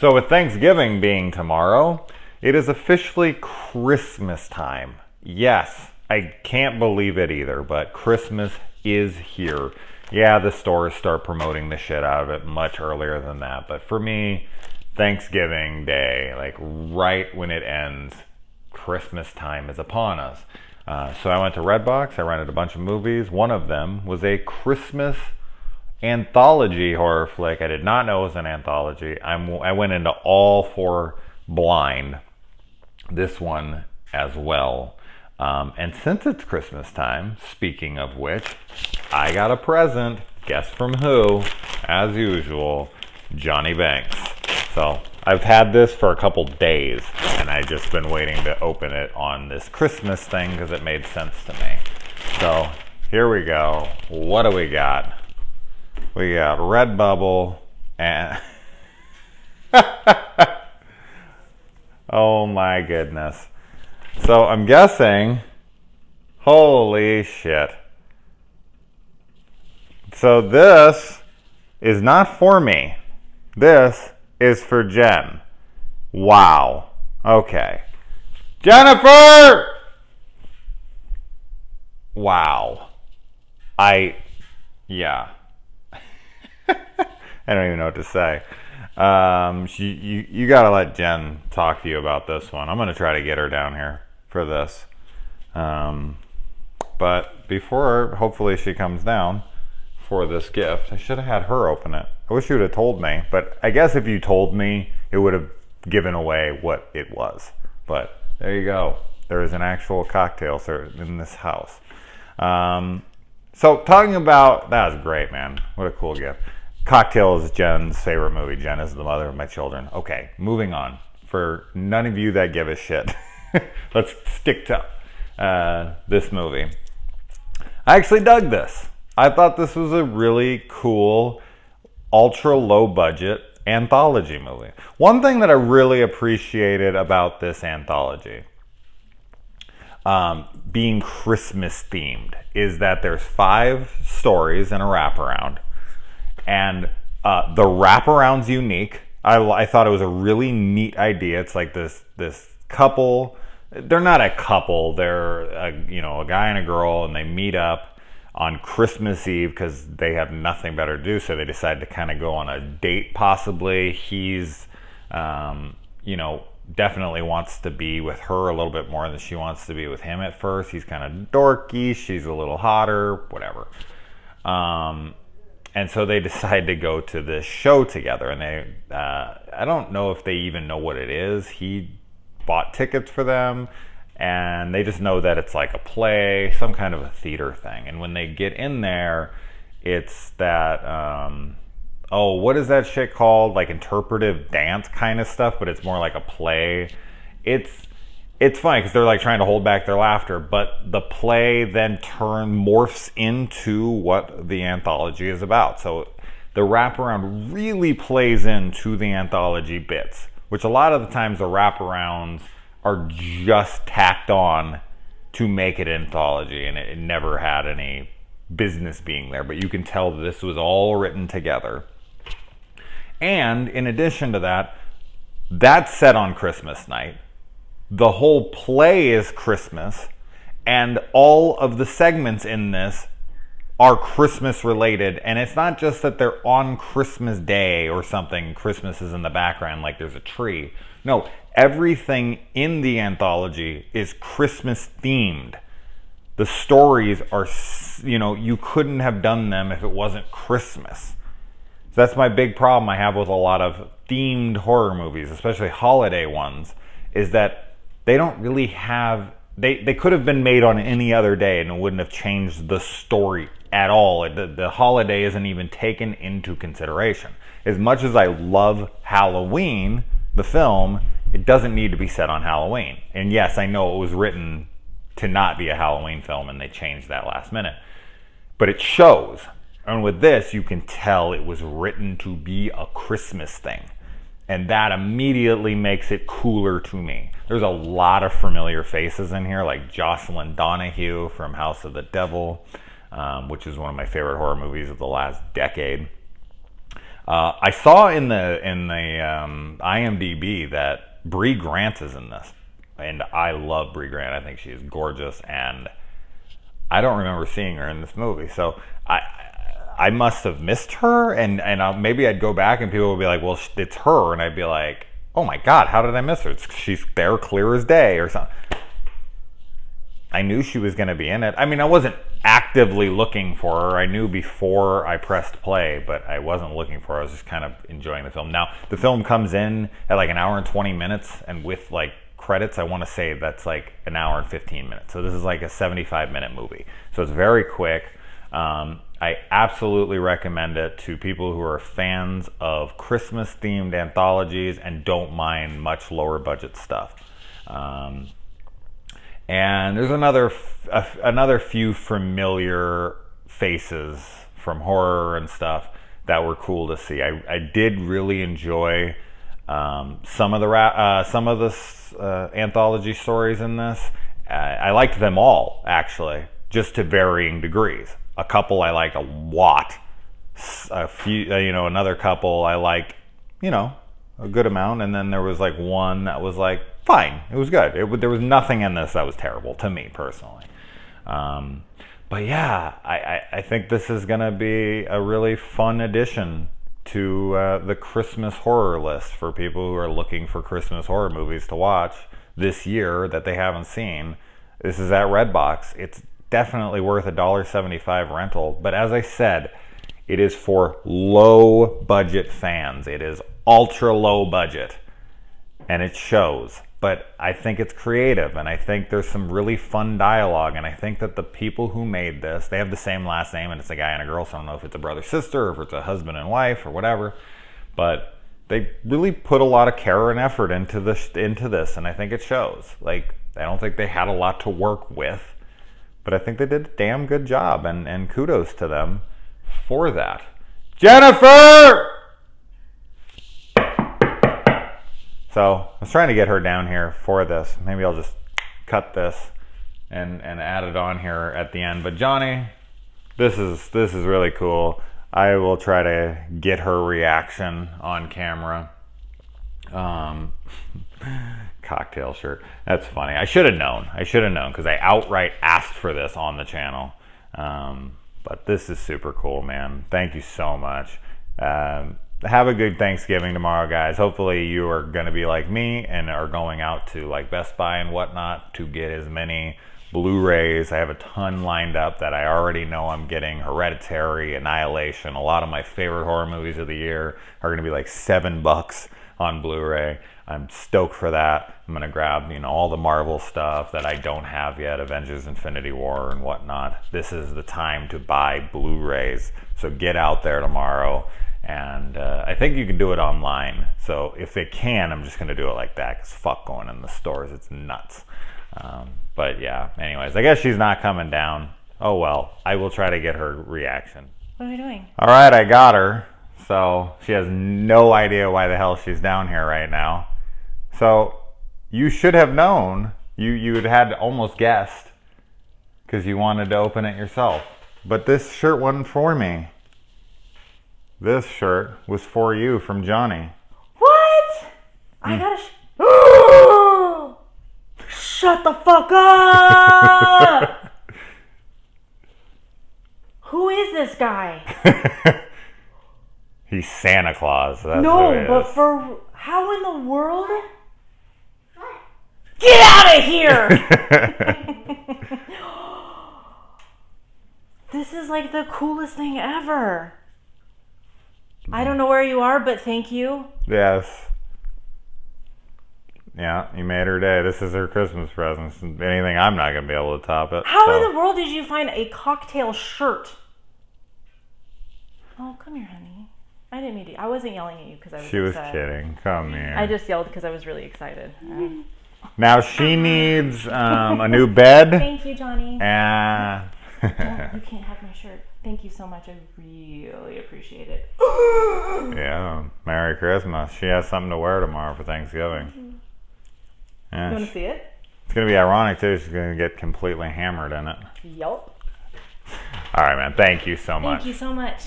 So with Thanksgiving being tomorrow, it is officially Christmas time. Yes, I can't believe it either, but Christmas is here. Yeah, the stores start promoting the shit out of it much earlier than that, but for me, Thanksgiving Day, like right when it ends, Christmas time is upon us. So I went to Redbox, I rented a bunch of movies. One of them was a Christmas anthology horror flick. I did not know it was an anthology. I went into all four blind. This one as well. And since it's Christmas time, speaking of which, I got a present. Guess from who? As usual, Johnny Banks. So I've had this for a couple days, and I've just been waiting to open it on this Christmas thing because it made sense to me. So here we go. What do we got? We got Redbubble and oh my goodness. So I'm guessing, holy shit. So this is not for me. This is for Jen. Wow. Okay. Jennifer! Wow. Yeah. I don't even know what to say. You gotta let Jen talk to you about this one. I'm gonna try to get her down here for this. But before, hopefully she comes down for this gift, I should have had her open it. I wish you would have told me, but I guess if you told me, it would have given away what it was. But there you go. There is an actual cocktail served in this house. So talking about, that was great, man. What a cool gift. Cocktail is Jen's favorite movie. Jen is the mother of my children. Okay, moving on. For none of you that give a shit, let's stick to this movie. I actually dug this. I thought this was a really cool, ultra low budget anthology movie. One thing that I really appreciated about this anthology, being Christmas themed, is that there's 5 stories in a wraparound. And the wraparound's unique. I thought it was a really neat idea. It's like this couple. They're not a couple. They're a guy and a girl, and they meet up on Christmas Eve because they have nothing better to do. So they decide to kind of go on a date. Possibly he's definitely wants to be with her a little bit more than she wants to be with him at first. He's kind of dorky. She's a little hotter. Whatever. And so they decide to go to this show together, and I don't know if they even know what it is. He bought tickets for them, and they just know that it's like a play, some kind of a theater thing. And when they get in there, it's that, what is that shit called? Like interpretive dance kind of stuff, but it's more like a play. It's funny because they're like trying to hold back their laughter, but the play then morphs into what the anthology is about. So the wraparound really plays into the anthology bits, which a lot of the times the wraparounds are just tacked on to make it anthology, and it never had any business being there. But you can tell that this was all written together. And in addition to that, that's set on Christmas night. The whole play is Christmas, and all of the segments in this are Christmas related. And it's not just that they're on Christmas Day or something, Christmas is in the background like there's a tree. No, everything in the anthology is Christmas themed. The stories are, you couldn't have done them if it wasn't Christmas. So that's my big problem I have with a lot of themed horror movies, especially holiday ones, is that they don't really have, they could have been made on any other day and it wouldn't have changed the story at all. The holiday isn't even taken into consideration. As much as I love Halloween, the film, it doesn't need to be set on Halloween. And yes, I know it was written to not be a Halloween film and they changed that last minute. But it shows. And with this, you can tell it was written to be a Christmas thing. And that immediately makes it cooler to me. There's a lot of familiar faces in here, like Jocelyn Donahue from House of the Devil, which is one of my favorite horror movies of the last decade. I saw in the IMDb that Brie Grant is in this, and I love Brie Grant. I think she is gorgeous, and I don't remember seeing her in this movie, so I must have missed her, and maybe I'd go back and people would be like, well, it's her, and I'd be like, oh my god, how did I miss her? She's there clear as day or something. I knew she was going to be in it. I mean, I wasn't actively looking for her. I knew before I pressed play, but I wasn't looking for her. I was just kind of enjoying the film. Now, the film comes in at like an hour and 20 minutes, and with like credits, I want to say that's like an hour and 15 minutes. So this is like a 75-minute movie. So it's very quick. I absolutely recommend it to people who are fans of Christmas-themed anthologies and don't mind much lower budget stuff. And there's another few familiar faces from horror and stuff that were cool to see. I did really enjoy some of the anthology stories in this. I liked them all, actually, just to varying degrees. A couple I liked a lot. A few, another couple I liked, a good amount, and then there was like one that was like fine. It was good. There was nothing in this that was terrible to me personally. But yeah, I think this is gonna be a really fun addition to the Christmas horror list for people who are looking for Christmas horror movies to watch this year that they haven't seen. This is at Redbox. It's definitely worth $1.75 rental, but as I said, it is for low budget fans. It is ultra low budget, and it shows. But I think it's creative, and I think there's some really fun dialogue, and I think that the people who made this, they have the same last name, and it's a guy and a girl, so I don't know if it's a brother-sister or if it's a husband and wife or whatever, but they really put a lot of care and effort into this, and I think it shows. Like, I don't think they had a lot to work with, but I think they did a damn good job, and kudos to them for that. Jennifer! So I was trying to get her down here for this. Maybe I'll just cut this and add it on here at the end. But Johnny, this is really cool. I will try to get her reaction on camera. Cocktail shirt. That's funny. I should have known. Because I outright asked for this on the channel. But this is super cool, man. Thank you so much. Have a good Thanksgiving tomorrow, guys. Hopefully you are going to be like me and are going out to like Best Buy and whatnot to get as many Blu-rays. I have a ton lined up that I already know I'm getting. Hereditary, Annihilation. A lot of my favorite horror movies of the year are going to be like $7 on Blu-ray. I'm stoked for that. I'm going to grab, all the Marvel stuff that I don't have yet, Avengers Infinity War and whatnot. This is the time to buy Blu-rays. So get out there tomorrow. And I think you can do it online. So if they can, I'm just going to do it like that, because fuck going in the stores. It's nuts. But yeah, anyways, I guess she's not coming down. Oh well, I will try to get her reaction. What are we doing? All right, I got her. So she has no idea why the hell she's down here right now. So you should have known. You had almost guessed, because you wanted to open it yourself. But this shirt wasn't for me. This shirt was for you from Johnny. What? I gotta... Shut the fuck up! Who is this guy? He's Santa Claus. That's no, who he but is. for... How in the world? Get out of here! This is like the coolest thing ever. I don't know where you are, but thank you. Yes. Yeah, you made her day. This is her Christmas present. Anything, I'm not going to be able to top it. How in the world did you find a cocktail shirt? Oh, come here, honey. I didn't mean to. I wasn't yelling at you because I was She was upset. kidding. Come here. I just yelled because I was really excited. Now she needs a new bed. Thank you, Johnny. And... Oh, you can't have my shirt. Thank you so much. I really appreciate it. Yeah, Merry Christmas. She has something to wear tomorrow for Thanksgiving. Yeah, You want to see it? it's going to be ironic, too. She's going to get completely hammered in it. Yup. All right, man. Thank you so much. Thank you so much.